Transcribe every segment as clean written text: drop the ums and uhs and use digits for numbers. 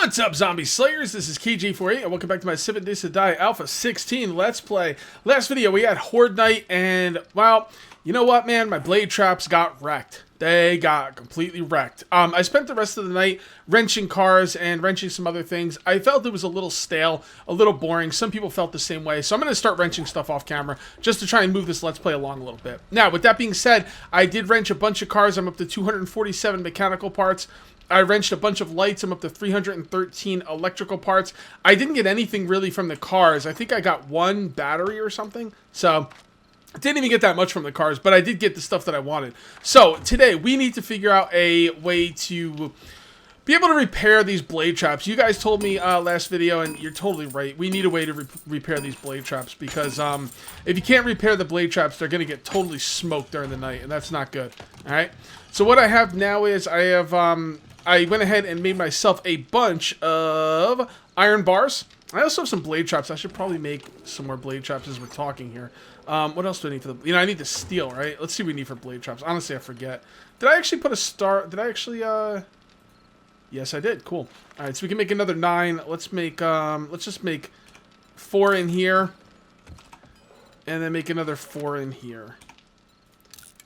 What's up, Zombie Slayers? This is KJ48, and welcome back to my 7 Days to Die Alpha 16 Let's Play. Last video, we had Horde Night, and, well, you know what, man? My blade traps got wrecked. They got completely wrecked. I spent the rest of the night wrenching cars and wrenching some other things. I felt it was a little stale, a little boring. Some people felt the same way, so I'm going to start wrenching stuff off camera just to try and move this Let's Play along a little bit. Now, with that being said, I did wrench a bunch of cars. I'm up to 247 mechanical parts. I wrenched a bunch of lights. I'm up to 313 electrical parts. I didn't get anything really from the cars. I think I got one battery or something. So, I didn't even get that much from the cars, but I did get the stuff that I wanted. So, today, we need to figure out a way to be able to repair these blade traps. You guys told me last video, and you're totally right. We need a way to repair these blade traps because if you can't repair the blade traps, they're going to get totally smoked during the night, and that's not good. All right? So, what I have now is I have... I went ahead and made myself a bunch of iron bars. I also have some blade traps. I should probably make some more blade traps as we're talking here. What else do I need for the... You know, I need the steel, right? Let's see what we need for blade traps. Honestly, I forget. Did I actually put a star... Did I actually, Yes, I did. Cool. Alright, so we can make another 9. Let's make, let's just make 4 in here. And then make another 4 in here.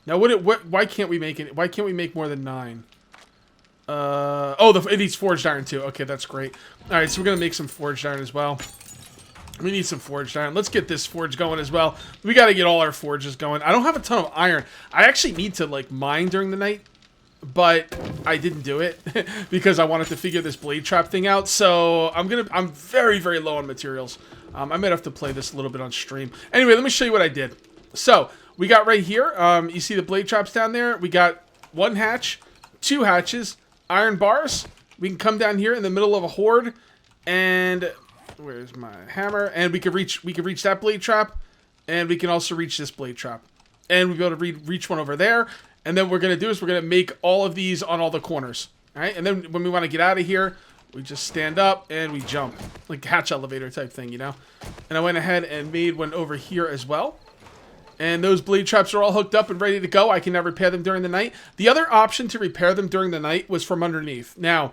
Now, why can't we make it... Why can't we make more than 9? It needs forged iron too. Okay, that's great. Alright, so we're gonna make some forged iron as well. We need some forged iron. Let's get this forge going as well. We gotta get all our forges going. I don't have a ton of iron. I actually need to, like, mine during the night, but I didn't do it because I wanted to figure this blade trap thing out. So I'm very, very low on materials. I might have to play this a little bit on stream. Anyway, let me show you what I did. So, we got right here, you see the blade traps down there? We got 1 hatch, 2 hatches, iron bars. We can come down here in the middle of a horde, and where's my hammer? And we can reach that blade trap, and we can also reach this blade trap, and we'll be able to reach one over there. And then what we're gonna do is we're gonna make all of these on all the corners. All right, and then when we want to get out of here, we just stand up and we jump, like hatch elevator type thing, you know. And I went ahead and made one over here as well. And those blade traps are all hooked up and ready to go. I can now repair them during the night. The other option to repair them during the night was from underneath. Now,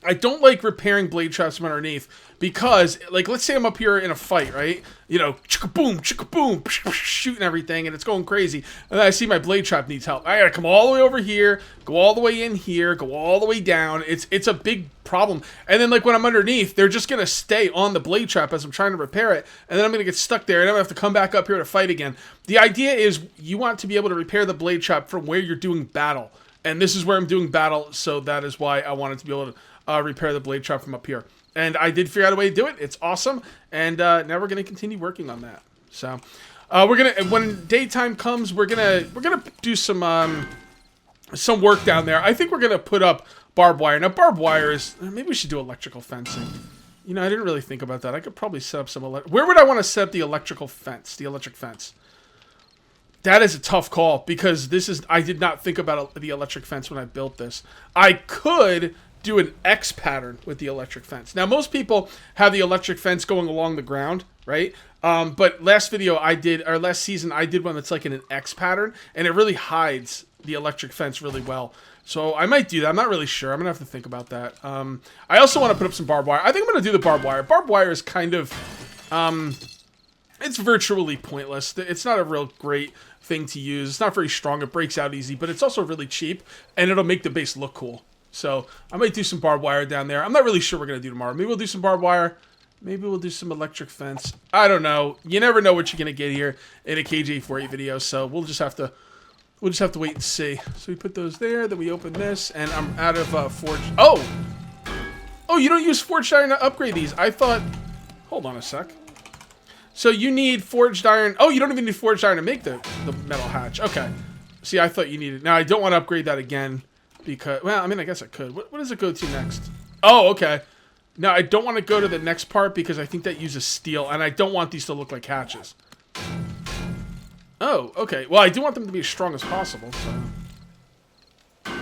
I don't like repairing blade traps from underneath because, like, let's say I'm up here in a fight, right? You know, chicka-boom, shooting everything, and it's going crazy. And then I see my blade trap needs help. I gotta come all the way over here, go all the way in here, go all the way down. It's a big problem. And then, like, when I'm underneath, they're just gonna stay on the blade trap as I'm trying to repair it, and then I'm gonna get stuck there, and I'm gonna have to come back up here to fight again. The idea is you want to be able to repair the blade trap from where you're doing battle. And this is where I'm doing battle, so that is why I wanted to be able to repair the blade trap from up here. And I did figure out a way to do it. It's awesome. And now we're going to continue working on that. So we're going to, when daytime comes, we're going to do some work down there. I think we're going to put up barbed wire. Now, barbed wire is, maybe we should do electrical fencing. You know, I didn't really think about that. I could probably set up some, where would I want to set up the electrical fence, the electric fence? That is a tough call because I did not think about the electric fence when I built this. I could do an X pattern with the electric fence. Now, most people have the electric fence going along the ground, right? But last season, I did one that's like in an X pattern, and it really hides the electric fence really well. So I might do that. I'm not really sure. I'm going to have to think about that. I also want to put up some barbed wire. I think I'm going to do the barbed wire. Barbed wire is kind of, it's virtually pointless. It's not a real great thing to use. It's not very strong. It breaks out easy, but it's also really cheap, and it'll make the base look cool. So, I might do some barbed wire down there. I'm not really sure what we're going to do tomorrow. Maybe we'll do some barbed wire. Maybe we'll do some electric fence. I don't know. You never know what you're going to get here in a KJ48 video, so we'll just have to wait and see. So, we put those there, then we open this, and I'm out of forged... Oh! Oh, you don't use forged iron to upgrade these. I thought... Hold on a sec. So, you need forged iron... Oh, you don't even need forged iron to make the metal hatch. Okay. See, I thought you needed... Now, I don't want to upgrade that again. Because, well, I mean, I guess I could. What does it go to next? Oh, okay. Now, I don't want to go to the next part because I think that uses steel, and I don't want these to look like hatches. Oh, okay. Well, I do want them to be as strong as possible, so...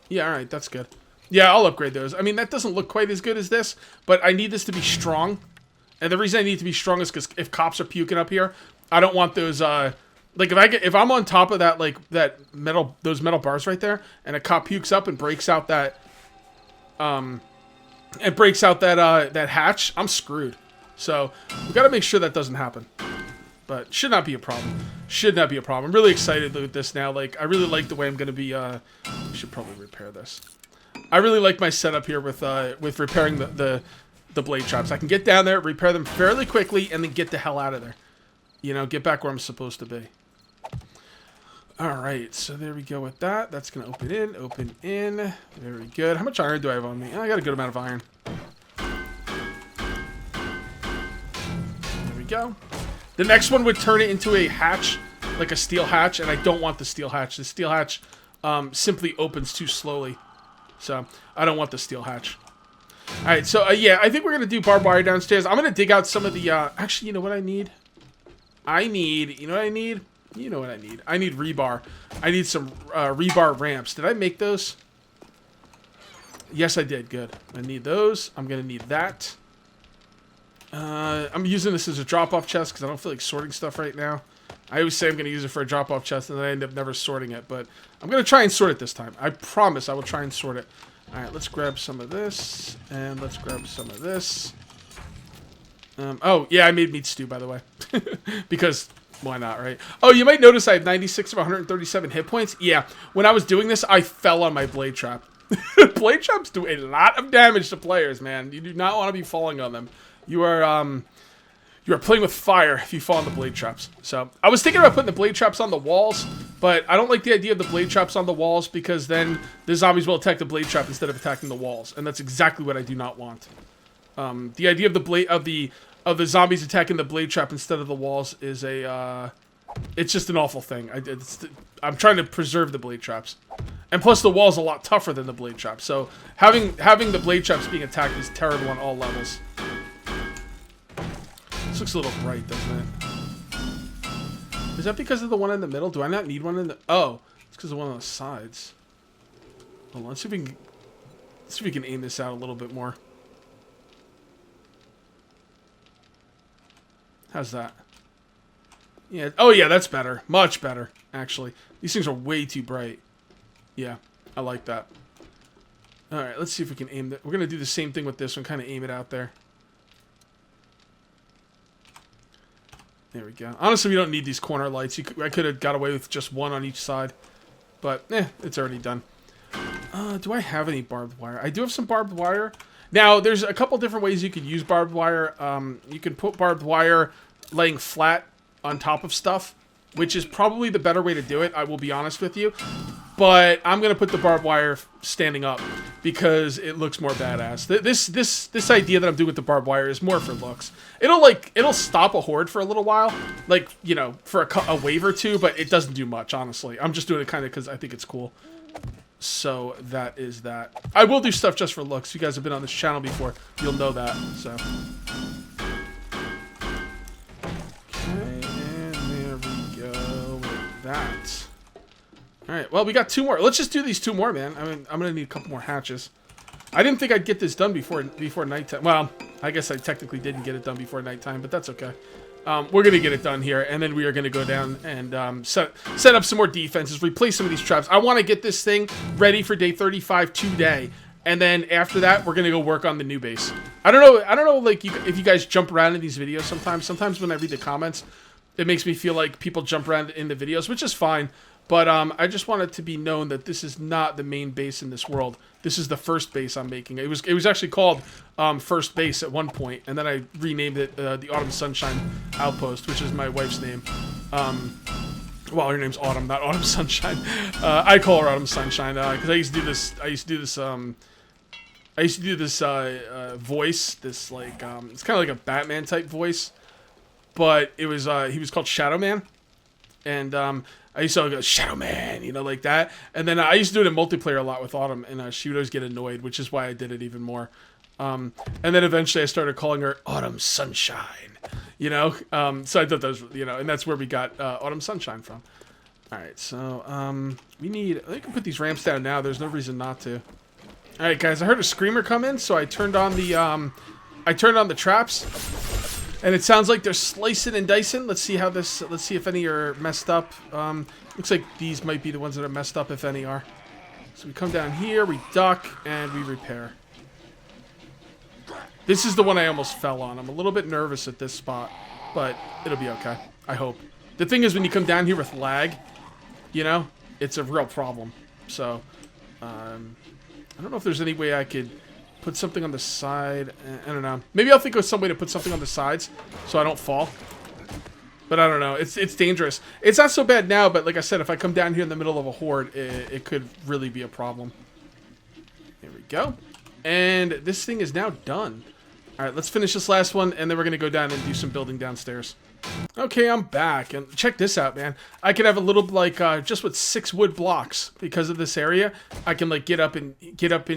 Yeah, alright, that's good. Yeah, I'll upgrade those. I mean, that doesn't look quite as good as this, but I need this to be strong. And the reason I need it to be strong is because if cops are puking up here, I don't want those, like, if I'm on top of that, like, those metal bars right there, and a cop pukes up and breaks out that and breaks out that that hatch, I'm screwed. So we got to make sure that doesn't happen. But should not be a problem. Should not be a problem. I'm really excited with this now. Like, I really like the way I'm going to be... should probably repair this. I really like my setup here with repairing the blade traps. I can get down there, repair them fairly quickly, and then get the hell out of there. You know, get back where I'm supposed to be. Alright, so there we go with that. That's going to open in. Very good. How much iron do I have on me? I got a good amount of iron. There we go. The next one would turn it into a hatch, like a steel hatch, and I don't want the steel hatch. The steel hatch simply opens too slowly, so I don't want the steel hatch. All right, so yeah, I think we're gonna do barbed wire downstairs. I'm gonna dig out some of the. Actually, you know what I need? You know what I need? You know what I need? I need rebar. I need some rebar ramps. Did I make those? Yes, I did. Good. I need those. I'm gonna need that. I'm using this as a drop-off chest because I don't feel like sorting stuff right now. I always say I'm going to use it for a drop-off chest, and then I end up never sorting it. But I'm going to try and sort it this time. I promise I will try and sort it. All right, let's grab some of this, and let's grab some of this. Oh, yeah, I made meat stew, by the way. Because why not, right? Oh, you might notice I have 96 of 137 hit points. Yeah, when I was doing this, I fell on my blade trap. Blade traps do a lot of damage to players, man. You do not want to be falling on them. You are playing with fire if you fall on the blade traps. So I was thinking about putting the blade traps on the walls, but I don't like the idea of the blade traps on the walls because then the zombies will attack the blade trap instead of attacking the walls, and that's exactly what I do not want. The idea of the zombies attacking the blade trap instead of the walls is it's just an awful thing. I'm trying to preserve the blade traps, and plus the wall's a lot tougher than the blade traps. So having the blade traps being attacked is terrible on all levels. This looks a little bright, doesn't it? Is that because of the one in the middle? Do I not need one in the... Oh, it's because of one on the sides. Hold on, let's see if we can aim this out a little bit more. How's that? Yeah. Oh, yeah, that's better. Much better, actually. These things are way too bright. Yeah, I like that. All right, let's see if we can aim that. We're going to do the same thing with this one, kind of aim it out there. There we go. Honestly, we don't need these corner lights. I could have got away with just one on each side. But, it's already done. Do I have any barbed wire? I do have some barbed wire. Now, there's a couple different ways you could use barbed wire. You can put barbed wire laying flat on top of stuff, which is probably the better way to do it, I will be honest with you. But I'm going to put the barbed wire standing up because it looks more badass. This idea that I'm doing with the barbed wire is more for looks. It'll stop a horde for a little while, like, you know, for a wave or two, but it doesn't do much, honestly. I'm just doing it kind of because I think it's cool. So that is that. I will do stuff just for looks. You guys have been on this channel before. You'll know that, so. Okay, and there we go with that. Alright, well, we got two more. Let's just do these two more, man. I mean, I'm going to need a couple more hatches. I didn't think I'd get this done before nighttime. Well, I guess I technically didn't get it done before nighttime, but that's okay. We're going to get it done here, and then we are going to go down and set up some more defenses, replace some of these traps. I want to get this thing ready for day 35 today, and then after that, we're going to go work on the new base. I don't know, like, if you guys jump around in these videos sometimes. Sometimes when I read the comments, it makes me feel like people jump around in the videos, which is fine. But I just want it to be known that this is not the main base in this world. This is the first base I'm making. It was actually called First Base at one point, and then I renamed it the Autumn Sunshine Outpost, which is my wife's name. Well, her name's Autumn, not Autumn Sunshine. I call her Autumn Sunshine because I used to do this. I used to do this voice. This like it's kind of like a Batman type voice, but it was he was called Shadow Man, and I used to go, Shadow Man, you know, like that. And then I used to do it in multiplayer a lot with Autumn, and she would always get annoyed, which is why I did it even more. And then eventually I started calling her Autumn Sunshine, you know? So I thought that was, you know, and that's where we got Autumn Sunshine from. All right, so we can put these ramps down now. There's no reason not to. All right, guys, I heard a screamer come in, so I turned on the traps. And it sounds like they're slicing and dicing. Let's see if any are messed up. Looks like these might be the ones that are messed up, if any are. So we come down here, we duck, and we repair. This is the one I almost fell on. I'm a little bit nervous at this spot, but it'll be okay. I hope. The thing is, when you come down here with lag, you know, it's a real problem. So, I don't know if there's any way I could put something on the side. I don't know. Maybe I'll think of some way to put something on the sides so I don't fall. But I don't know. It's dangerous. It's not so bad now, but like I said, if I come down here in the middle of a horde, it could really be a problem. Here we go. And this thing is now done. All right, let's finish this last one, and then we're going to go down and do some building downstairs. Okay, I'm back, and check this out, man. I can have a little, like, just with 6 wood blocks because of this area. I can, like, get up in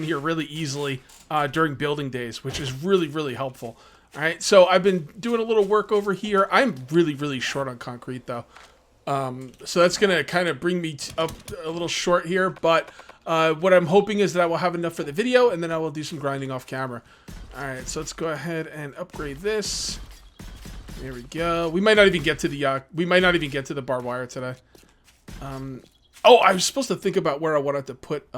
here really easily during building days, which is really, really helpful. All right, so I've been doing a little work over here. I'm really, really short on concrete, though. So that's going to kind of bring me up a little short here, but what I'm hoping is that I will have enough for the video, and then I will do some grinding off camera. All right, so let's go ahead and upgrade this. There we go. We might not even get to the barbed wire today. Oh, I was supposed to think about where I wanted to put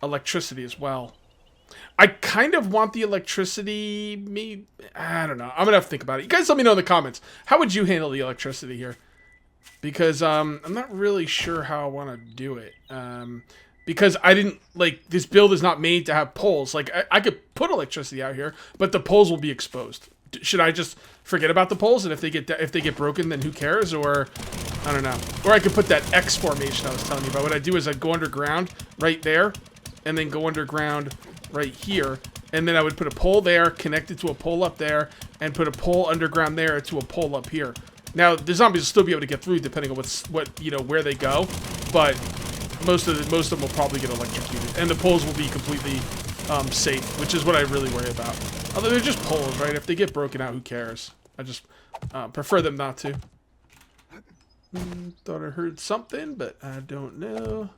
electricity as well. I kind of want the electricity. I don't know. I'm gonna have to think about it. You guys, let me know in the comments. How would you handle the electricity here? Because I'm not really sure how I want to do it. Because I didn't like this build is not made to have poles. Like I could put electricity out here, but the poles will be exposed. Should I just forget about the poles, and if they get broken, then who cares? Or I don't know. Or I could put that X formation I was telling you about. What I do is I go underground right there, and then go underground right here, and then I would put a pole there, connect it to a pole up there, and put a pole underground there to a pole up here. Now the zombies will still be able to get through depending on where they go, but most of them will probably get electrocuted, and the poles will be completely safe, which is what I really worry about. Although they're just poles, right? If they get broken out, who cares? I just prefer them not to. Thought I heard something, but I don't know.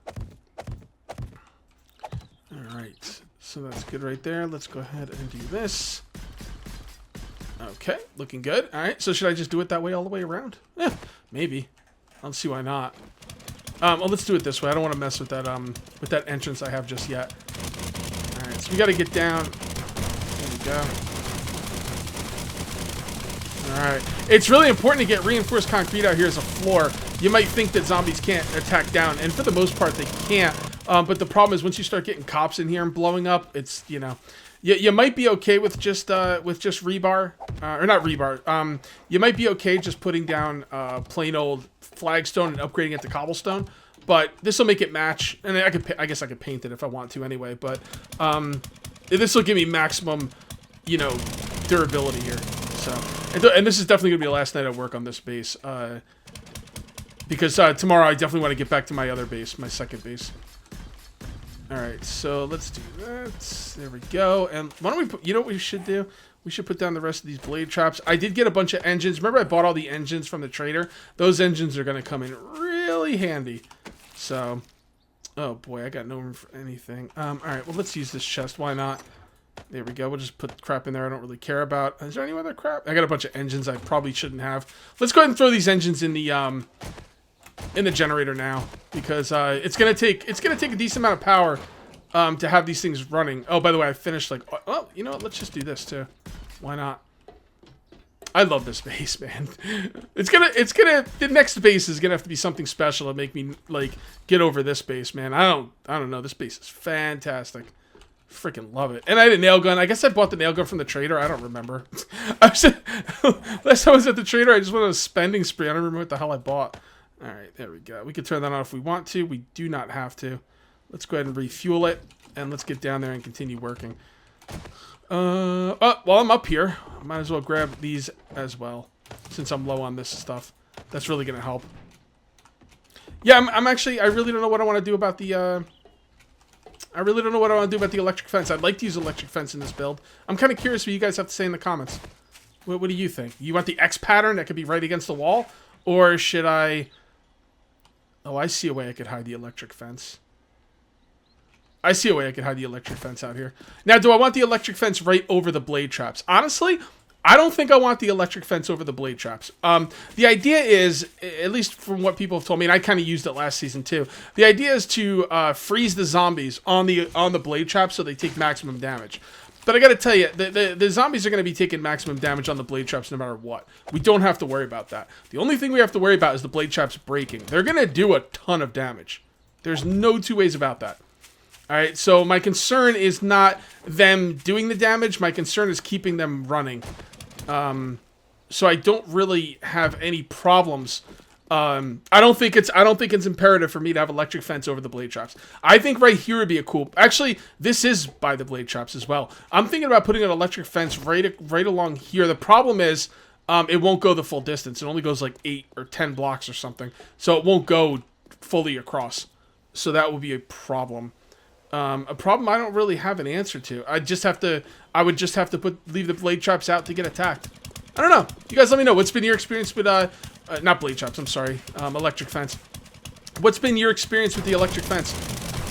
Alright, so that's good right there. Let's go ahead and do this. Okay, looking good. Alright, so should I just do it that way all the way around? Maybe. I don't see why not. Well, let's do it this way. I don't want to mess with that entrance I have just yet. Alright, so we got to get down. There we go. Alright. It's really important to get reinforced concrete out here as a floor. You might think that zombies can't attack down, and for the most part they can't. But the problem is once you start getting cops in here and blowing up, it's, you know... You might be okay with just rebar, or not rebar. You might be okay just putting down plain old flagstone and upgrading it to cobblestone, but this will make it match. And I guess I could paint it if I want to anyway. But this will give me maximum, you know, durability here. So, and this is definitely gonna be the last night I work on this base, because tomorrow I definitely want to get back to my other base, my second base. Alright, so let's do that. There we go. And why don't we put, you know what we should do? We should put down the rest of these blade traps. I did get a bunch of engines. Remember I bought all the engines from the trader? Those engines are going to come in really handy. So, oh boy, I got no room for anything. Alright, well let's use this chest. Why not? There we go. We'll just put crap in there I don't really care about. Is there any other crap? I got a bunch of engines I probably shouldn't have. Let's go ahead and throw these engines in the generator now, because it's gonna take a decent amount of power to have these things running. Oh, by the way, I finished like, well, you know what? Let's just do this too. Why not? I love this base, man. The next base is gonna have to be something special to make me like get over this base, man. I don't know. This base is fantastic. Freaking love it. And I had a nail gun. I guess I bought the nail gun from the trader. I don't remember. Last time I was at the trader, I just went on a spending spree. I don't remember what the hell I bought. Alright, there we go. We can turn that on if we want to. We do not have to. Let's go ahead and refuel it. And let's get down there and continue working. While I'm up here, I might as well grab these as well. Since I'm low on this stuff. That's really going to help. Yeah, I'm actually... I really don't know what I want to do about the... I really don't know what I want to do about the electric fence. I'd like to use electric fence in this build. I'm kind of curious what you guys have to say in the comments. What do you think? You want the X pattern that could be right against the wall? Or should I... Oh, I see a way I could hide the electric fence. I see a way I could hide the electric fence out here. Now, do I want the electric fence right over the blade traps? Honestly, I don't think I want the electric fence over the blade traps. The idea is, at least from what people have told me, and I kind of used it last season too, the idea is to freeze the zombies on the blade traps so they take maximum damage. But I gotta tell you, the zombies are gonna be taking maximum damage on the blade traps no matter what. We don't have to worry about that. The only thing we have to worry about is the blade traps breaking. They're gonna do a ton of damage. There's no two ways about that. Alright, so my concern is not them doing the damage. My concern is keeping them running. So I don't really have any problems. I don't think it's imperative for me to have electric fence over the blade traps. I think right here would be a cool... Actually, this is by the blade traps as well. I'm thinking about putting an electric fence right along here. The problem is, it won't go the full distance. It only goes like 8 or 10 blocks or something. So it won't go fully across. So that would be a problem. A problem I don't really have an answer to. I would just have to leave the blade traps out to get attacked. I don't know. You guys let me know. What's been your experience with, not blade traps, I'm sorry. Electric fence. What's been your experience with the electric fence?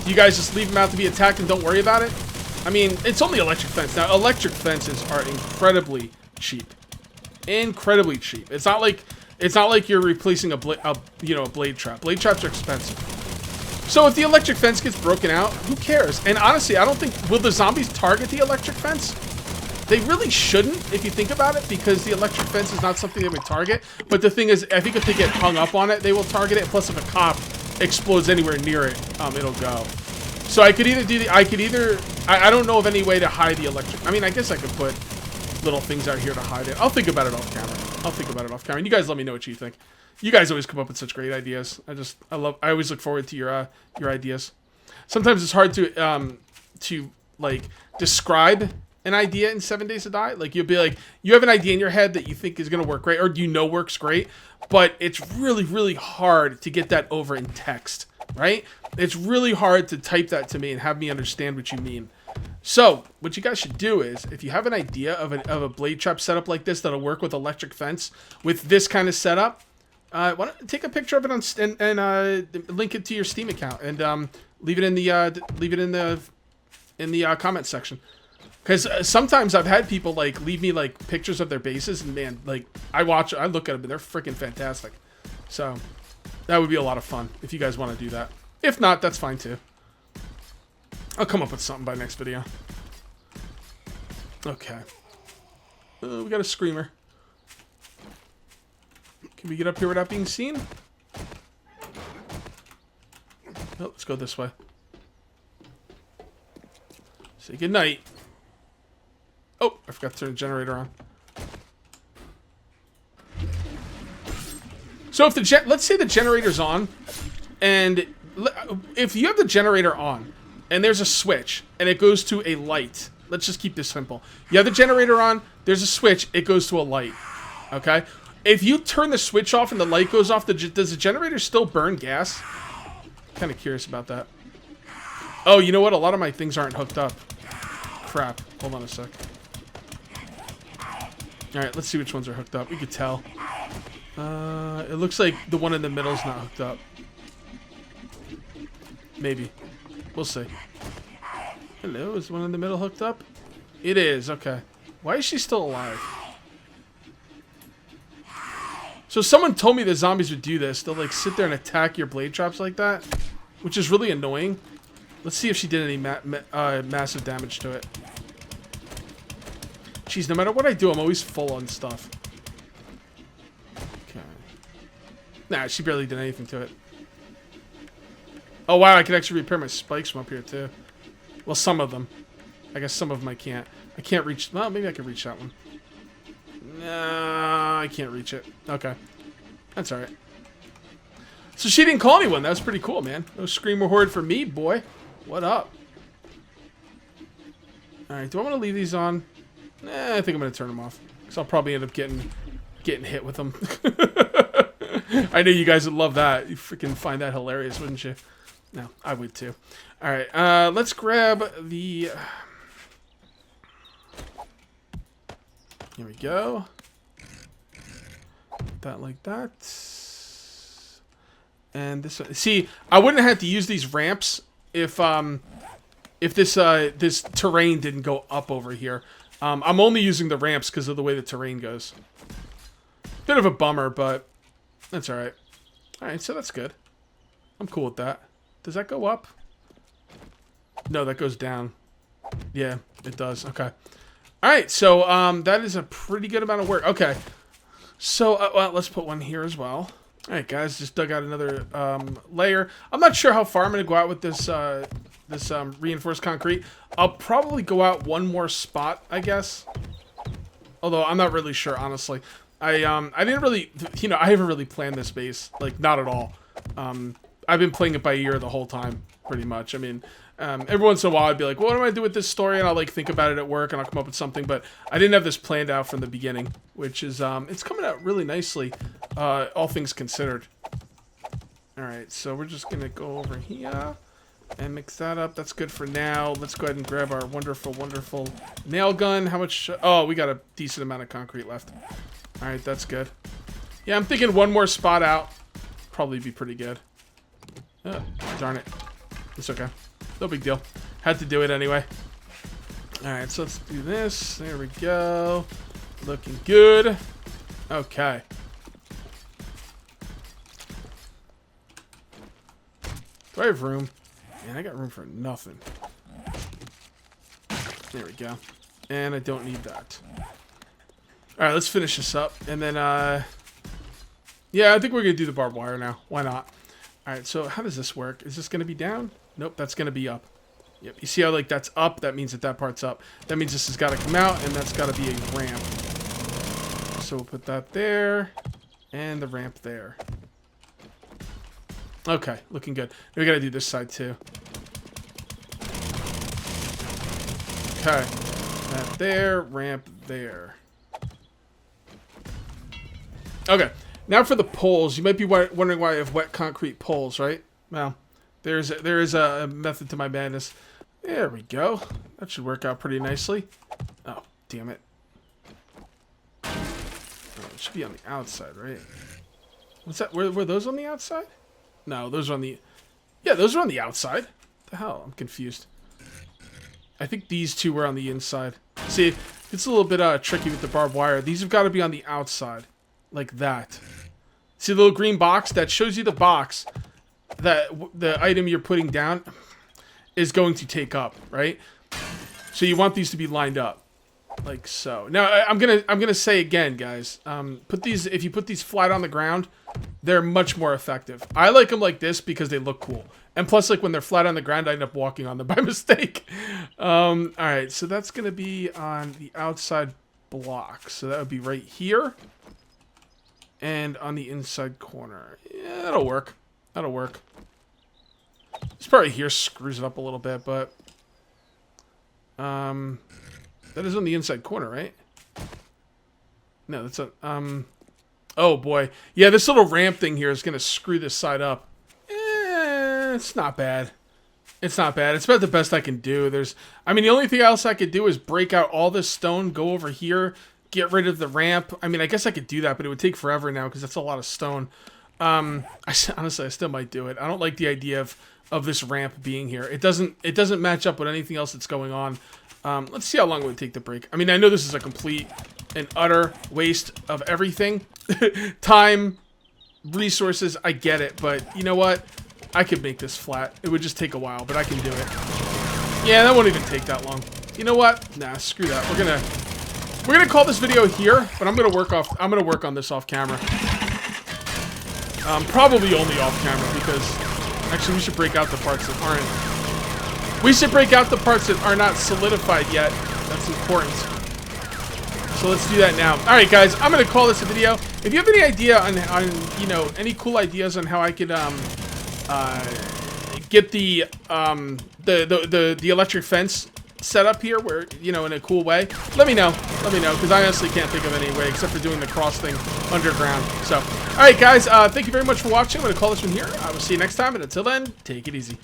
Do you guys just leave them out to be attacked and don't worry about it? I mean, it's only electric fence. Now, electric fences are incredibly cheap. Incredibly cheap. It's not like you're replacing a blade trap. Blade traps are expensive. So if the electric fence gets broken out, who cares? And honestly, I don't think... Will the zombies target the electric fence? They really shouldn't, if you think about it, because the electric fence is not something they would target. But the thing is, I think if they get hung up on it, they will target it. Plus, if a cop explodes anywhere near it, it'll go. So I could either do the... I don't know of any way to hide the electric... I mean, I guess I could put little things out here to hide it. I'll think about it off camera. And you guys let me know what you think. You guys always come up with such great ideas. I always look forward to your ideas. Sometimes it's hard to like describe an idea in 7 Days to Die. Like, you'll be like, you have an idea in your head that you think is going to work great, or you know works great, but it's really, really hard to get that over in text, right? It's really hard to type that to me and have me understand what you mean. So, what you guys should do is, if you have an idea of a blade trap setup like this that'll work with electric fence, with this kind of setup, why don't take a picture of it and link it to your Steam account and leave it in the comment section. Because sometimes I've had people like leave me like pictures of their bases, and man, like I look at them and they're freaking fantastic. So that would be a lot of fun if you guys want to do that. If not, that's fine too. I'll come up with something by next video. Okay. We got a screamer. Can we get up here without being seen? Oh, let's go this way. Say goodnight. Oh, I forgot to turn the generator on. So if let's say the generator's on, and if you have the generator on, and there's a switch, and it goes to a light. Let's just keep this simple. You have the generator on, there's a switch, it goes to a light. Okay? If you turn the switch off and the light goes off, does the generator still burn gas? Kind of curious about that. Oh, you know what? A lot of my things aren't hooked up. Crap. Hold on a sec. Alright, let's see which ones are hooked up. We could tell. It looks like the one in the middle is not hooked up. Maybe. We'll see. Hello, is the one in the middle hooked up? It is, okay. Why is she still alive? So someone told me the zombies would do this. They'll like sit there and attack your blade traps like that, which is really annoying. Let's see if she did any massive damage to it. Jeez, no matter what I do, I'm always full on stuff. Okay. Nah, she barely did anything to it. Oh wow, I can actually repair my spikes from up here too. Well, some of them. I guess some of them I can't. I can't reach... Well, maybe I can reach that one. No, I can't reach it. Okay. That's alright. So she didn't call anyone. That was pretty cool, man. No screamer horde for me, boy. What up? Alright, do I want to leave these on? I think I'm going to turn them off. Because I'll probably end up getting hit with them. I know you guys would love that. You freaking find that hilarious, wouldn't you? No, I would too. Alright, let's grab the... Here we go. Put that like that. And this one. See, I wouldn't have to use these ramps if this terrain didn't go up over here. I'm only using the ramps because of the way the terrain goes. Bit of a bummer, but that's alright. Alright, so that's good. I'm cool with that. Does that go up? No, that goes down. Yeah, It does. Okay. All right. So that is a pretty good amount of work. Okay. So well, let's put one here as well. All right, guys. Just dug out another layer. I'm not sure how far I'm going to go out with this reinforced concrete. I'll probably go out one more spot, I guess. Although I'm not really sure, honestly. I didn't really, I haven't really planned this base, like not at all. I've been playing it by ear the whole time, pretty much. I mean, every once in a while I'd be like, what do I do with this story? And I'll like think about it at work and I'll come up with something. But I didn't have this planned out from the beginning, which is, it's coming out really nicely, all things considered. All right, so we're just gonna go over here and mix that up. That's good for now. Let's go ahead and grab our wonderful, wonderful nail gun. How much? Oh, we got a decent amount of concrete left. All right, that's good. Yeah, I'm thinking one more spot out. Probably be pretty good. Oh, darn it. It's okay. No big deal. Had to do it anyway. All right, so let's do this. There we go. Looking good. Okay. Do I have room? Man, I got room for nothing. There we go. And I don't need that. Alright, let's finish this up. And then, yeah, I think we're going to do the barbed wire now. Why not? Alright, so how does this work? Is this going to be down? Nope, that's going to be up. Yep, you see how, like, that's up? That means that that part's up. That means this has got to come out, and that's got to be a ramp. So we'll put that there. And the ramp there. Okay, looking good. We got to do this side, too. Okay. That there, ramp there. Okay. Now for the poles. You might be wondering why I have wet concrete poles, right? Well, there is a method to my madness. There we go. That should work out pretty nicely. Oh, damn it. Oh, it should be on the outside, right? What's that? Were those on the outside? No, those are on the... Yeah, those are on the outside. What the hell? I'm confused. I think these two were on the inside. See, it's a little bit tricky with the barbed wire. These have got to be on the outside. Like that. See the little green box? That shows you the box that the item you're putting down is going to take up, right? So you want these to be lined up. Like so. Now, I'm gonna say again, guys. If you put these flat on the ground, they're much more effective. I like them like this because they look cool. And plus, like, when they're flat on the ground, I end up walking on them by mistake. Alright, so that's going to be on the outside block. So that would be right here. And on the inside corner. Yeah, that'll work. That'll work. This part right here screws it up a little bit, but... that is on the inside corner, right? No, that's a... Oh, boy. Yeah, this little ramp thing here is going to screw this side up. It's not bad. It's not bad. It's about the best I can do. I mean, the only thing else I could do is break out all this stone, go over here, get rid of the ramp. I mean, I guess I could do that, but it would take forever now because that's a lot of stone. Honestly, I still might do it. I don't like the idea of this ramp being here. It doesn't match up with anything else that's going on. Let's see how long it would take to break. I mean, I know this is a complete and utter waste of everything. Time, resources, I get it, but you know what? I could make this flat. It would just take a while, but I can do it. Yeah, that won't even take that long. You know what? Nah, screw that. We're gonna call this video here, but I'm gonna work on this off camera. Probably only off camera because actually we should break out the parts that aren't. We should break out the parts that are not solidified yet. That's important. So let's do that now. All right, guys, I'm gonna call this a video. If you have any idea on any cool ideas on how I could get the electric fence set up here, where in a cool way, let me know, because I honestly can't think of any way except for doing the cross thing underground. So, all right, guys, thank you very much for watching. I'm gonna call this one here. I will see you next time, and until then, take it easy.